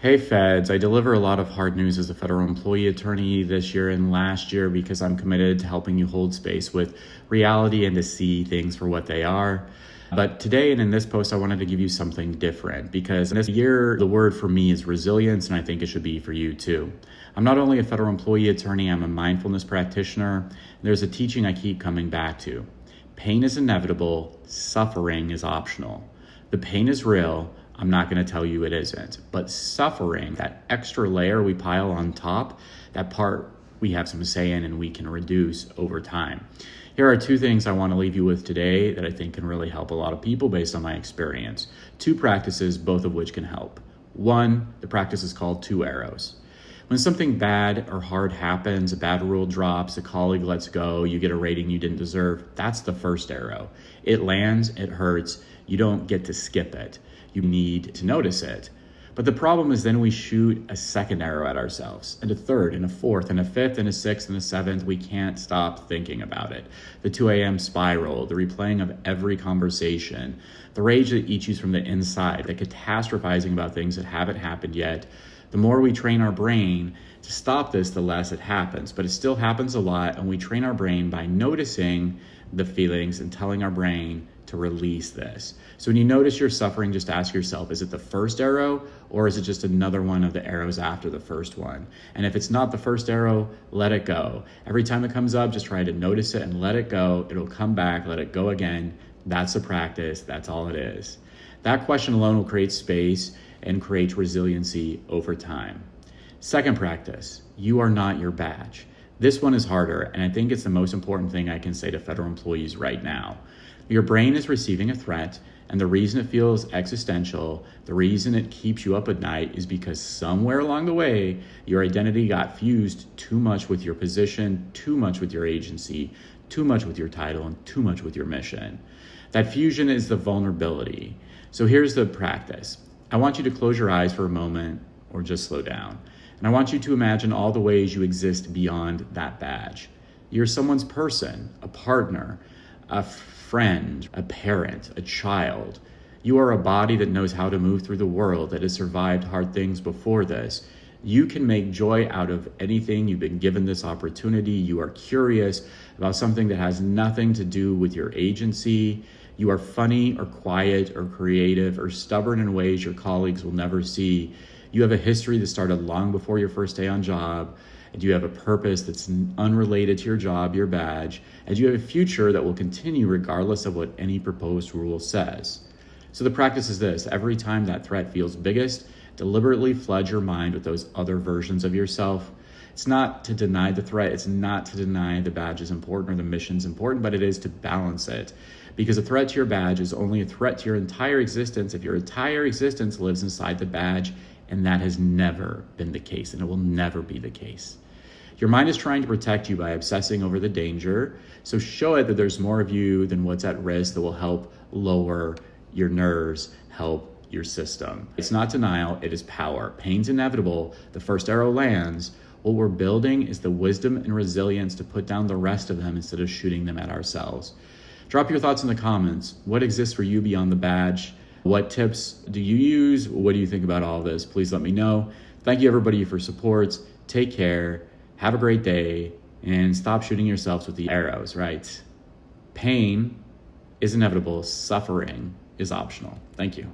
Hey feds, I deliver a lot of hard news as a federal employee attorney this year and last year because I'm committed to helping you hold space with reality and to see things for what they are. But today and in this post, I wanted to give you something different because this year, the word for me is resilience, and I think it should be for you too. I'm not only a federal employee attorney, I'm a mindfulness practitioner. There's a teaching I keep coming back to. Pain is inevitable, suffering is optional. The pain is real. I'm not going to tell you it isn't, but suffering, that extra layer we pile on top, that part we have some say in and we can reduce over time. Here are two things I want to leave you with today that I think can really help a lot of people based on my experience. Two practices, both of which can help. One, the practice is called 2 arrows. When something bad or hard happens, a bad rule drops, a colleague lets go, you get a rating you didn't deserve, that's the first arrow. It lands, it hurts, you don't get to skip it. You need to notice it. But the problem is then we shoot a second arrow at ourselves, and a third, and a fourth, and a fifth, and a sixth, and a seventh. We can't stop thinking about it. The 2 a.m. spiral, the replaying of every conversation, the rage that eats you from the inside, the catastrophizing about things that haven't happened yet. The more we train our brain to stop this, the less it happens. But it still happens a lot, and we train our brain by noticing the feelings and telling our brain to release this. So when you notice you're suffering, just ask yourself, is it the first arrow or is it just another one of the arrows after the first one? And if it's not the first arrow, let it go. Every time it comes up, just try to notice it and let it go. It'll come back, let it go again. That's the practice, that's all it is. That question alone will create space and create resiliency over time. Second practice, you are not your badge. This one is harder, and I think it's the most important thing I can say to federal employees right now. Your brain is receiving a threat, and the reason it feels existential, the reason it keeps you up at night is because somewhere along the way, your identity got fused too much with your position, too much with your agency, too much with your title, and too much with your mission. That fusion is the vulnerability. So here's the practice. I want you to close your eyes for a moment or just slow down. And I want you to imagine all the ways you exist beyond that badge. You're someone's person, a partner, a friend, a parent, a child. You are a body that knows how to move through the world, that has survived hard things before this. You can make joy out of anything. You've been given this opportunity. You are curious about something that has nothing to do with your agency. You are funny or quiet or creative or stubborn in ways your colleagues will never see. You have a history that started long before your first day on job, and you have a purpose that's unrelated to your job, your badge, and you have a future that will continue regardless of what any proposed rule says. So the practice is this: every time that threat feels biggest, deliberately flood your mind with those other versions of yourself. It's not to deny the threat, it's not to deny the badge is important or the mission's important, but it is to balance it. Because a threat to your badge is only a threat to your entire existence if your entire existence lives inside the badge. And that has never been the case, and it will never be the case. Your mind is trying to protect you by obsessing over the danger, so show it that there's more of you than what's at risk that will help lower your nerves, help your system. It's not denial, it is power. Pain's inevitable, the first arrow lands. What we're building is the wisdom and resilience to put down the rest of them instead of shooting them at ourselves. Drop your thoughts in the comments. What exists for you beyond the badge? What tips do you use? What do you think about all of this? Please let me know. Thank you everybody for support. Take care. Have a great day. And stop shooting yourselves with the arrows, right? Pain is inevitable. Suffering is optional. Thank you.